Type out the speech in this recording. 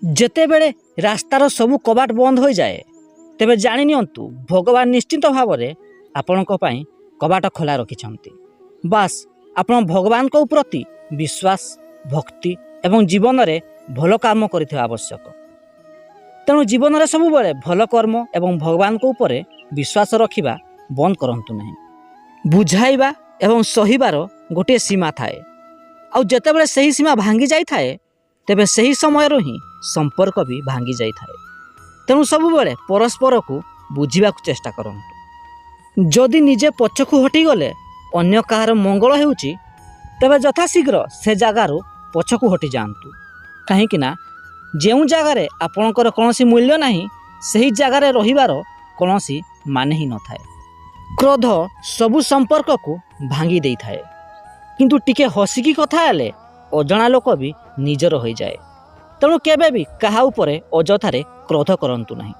ଯେତେବେଳେ ରାସ୍ତାର ସବୁ କବାଟ ବନ୍ଦ ହୋଇଯାଏ ତେବେ ଜାଣି ନିଅନ୍ତୁ ଭଗବାନ ନିଶ୍ଚିତ ଭାବରେ ଆପଣଙ୍କ ପାଇଁ କବାଟ ଖୋଲା ରଖିଛନ୍ତି। ବାସ୍ ଆପଣ ଭଗବାନଙ୍କ ପ୍ରତି ବିଶ୍ୱାସ, ଭକ୍ତି ଏବଂ ଜୀବନରେ ଭଲ କାମ କରିଥିବା ଆବଶ୍ୟକ। ତେଣୁ ଜୀବନରେ ସବୁବେଳେ ଭଲ କର୍ମ ଏବଂ ଭଗବାନଙ୍କ ଉପରେ ବିଶ୍ୱାସ ରଖିବା ବନ୍ଦ କରନ୍ତୁ ନାହିଁ। ବୁଝାଇବା ଏବଂ ସହିବାର ଗୋଟିଏ ସୀମା ଥାଏ, ଆଉ ଯେତେବେଳେ ସେହି ସୀମା ଭାଙ୍ଗି ଯାଇଥାଏ ତେବେ ସେହି ସମୟରୁ ହିଁ ସମ୍ପର୍କ ବି ଭାଙ୍ଗି ଯାଇଥାଏ। ତେଣୁ ସବୁବେଳେ ପରସ୍ପରକୁ ବୁଝିବାକୁ ଚେଷ୍ଟା କରନ୍ତୁ। ଯଦି ନିଜେ ପଛକୁ ହଟିଗଲେ ଅନ୍ୟ କାହାର ମଙ୍ଗଳ ହେଉଛି ତେବେ ଯଥାଶୀଘ୍ର ସେ ଜାଗାରୁ ପଛକୁ ହଟିଯାଆନ୍ତୁ। କାହିଁକି ନା ଯେଉଁ ଜାଗାରେ ଆପଣଙ୍କର କୌଣସି ମୂଲ୍ୟ ନାହିଁ ସେହି ଜାଗାରେ ରହିବାର କୌଣସି ମାନେ ହିଁ ନଥାଏ। କ୍ରୋଧ ସବୁ ସମ୍ପର୍କକୁ ଭାଙ୍ଗି ଦେଇଥାଏ, କିନ୍ତୁ ଟିକେ ହସିକି କଥା ହେଲେ ଅଜଣା ଲୋକ ବି ନିଜର ହୋଇଯାଏ। ତେଣୁ କେବେ ବି କାହା ଉପରେ ଅଯଥାରେ କ୍ରୋଧ କରନ୍ତୁ ନାହିଁ।